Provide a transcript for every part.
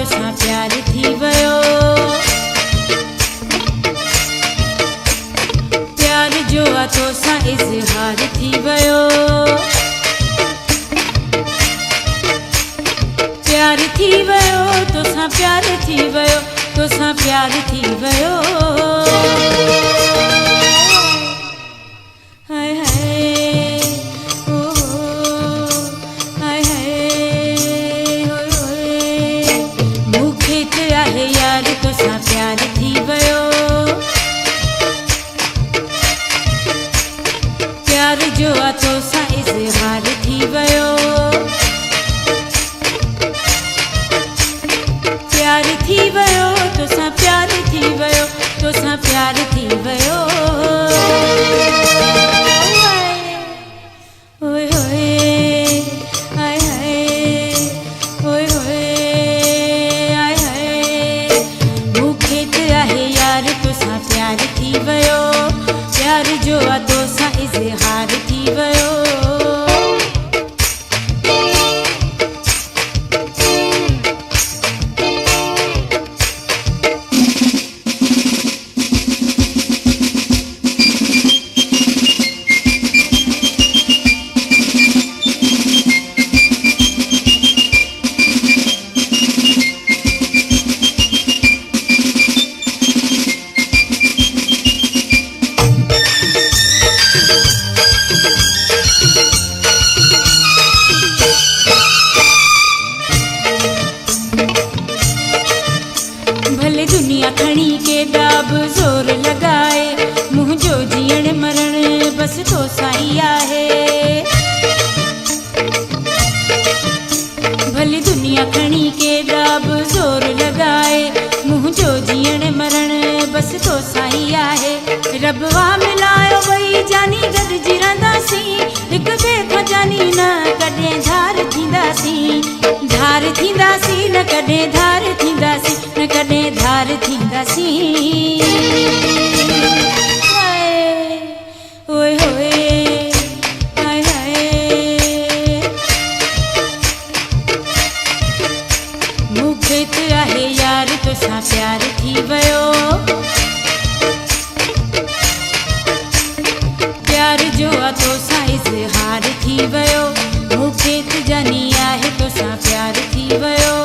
तोसां प्यार थी वियो। प्यार जो आहे तोसां इज़हार थी वियो। प्यार थी वियो तोसां प्यार थी वियो तोसां प्यार थी वियो। हाय हाय ओ हाय हाय होय होय मूंखे त आहे यार तोसां प्यार थी वियो। प्यार जो आहे तोसां इज़हार थी वियो। प्यार थी वियो तोसां प्यार थी वियो तोसां प्यार थी वियो। ओए होए हाय हाय ओए होए हाय हाय मूंखे त आहे यार तोसां प्यार थी वियो। प्यार जो आहे तोसां इज़हार थी वियो। भले दुनिया खणी के दाब ज़ोर लगाए मुंहिंजो जीअण मरण बस तोसां ई आहे। भले दुनिया खणी के दाब ज़ोर लगाए मुंहिंजो जीअण मरण बस तोसां ई आहे। रब वाह मिलायो ॿई जानी गॾिजी रहंदासीं हिक ॿिए खां जानी न कॾहिं धार थींदासीं। धार थींदासीं न कॾहिं धार थींदासीं न कॾहिं धार थींदासीं। हाय ओए होए हाय हाय मूंखे त आहे यार तोसां प्यार थी वियो। प्यार जो आहे तोसां इज़हार थी वियो। मूंखे त जानी आहे तोसां प्यार थी वियो।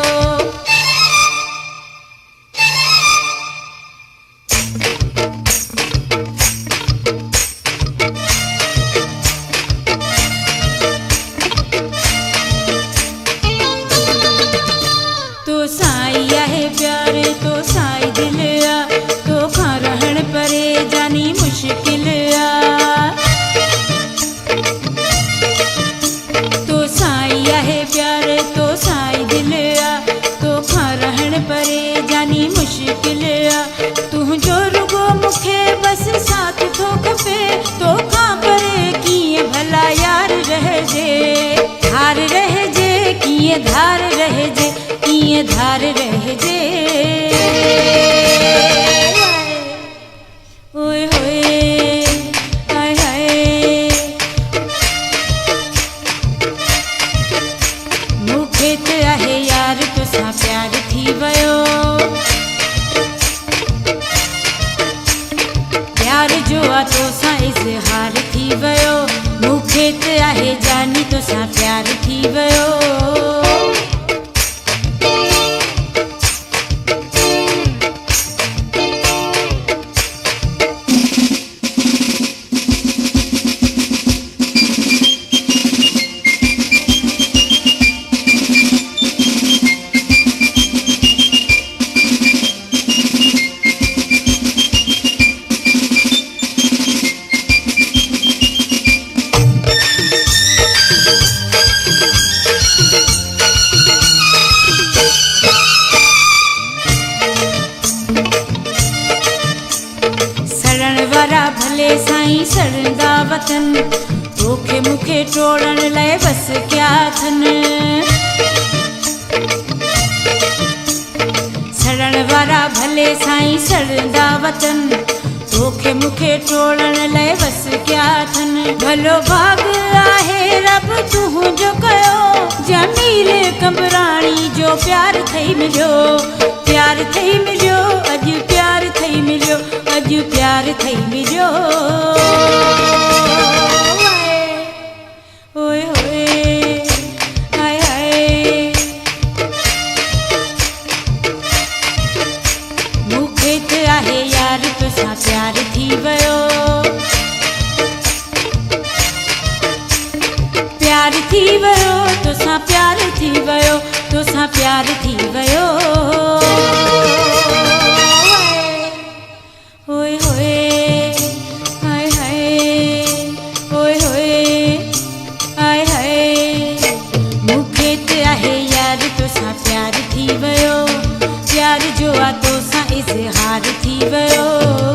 तोसां ई आहे प्यार तोसां ई दिलि आहे तोखां रहण परे जानी मुश्किल आहे। तोसां ई आहे प्यार तोसां ई दिलि आहे तोखां रहण परे जानी मुश्किल आहे। तुंहिंजो रुगो मूंखे बस साथ थो खपे तोखां परे कीअं भला यार रहिजे। धार रहिजे कीअं धार रहिजे कीअं धार रहिजे। ओए होए हाय हाय मूंखे त आहे यार तोसां प्यार थी वियो। प्यार जो आहे तोसां इज़हार थी वियो। मूंखे त आहे जानी तोसां प्यार थी वियो। भले साईं सड़ंदा वतन तोखे मूंखे टोड़ण लाइ बस क्या थन। सड़ण वारा भले साईं सड़ंदा वतन तोखे मूंखे टोड़ण लाइ बस क्या थन। भलो भाग आहे रब तुंहिंजो कयो जमीर कंबराणी जो प्यार थई मिलियो, प्यार थई मिलियो, अॼु प्यार थई मिलियो, अॼु प्यार थई मिलियो। ओए होए हाय हाय, मूंखे त आहे यार तोसां प्यार थी वियो, प्यार थी वियो, तोसां प्यार थी वियो, तोसां प्यार थी वियो। ओए होए हाय हाय, ओए होए हाय हाय, मूंखे त आहे यार तोसां प्यार थी वियो, प्यार जो आहे तोसां इज़हार थी वियो।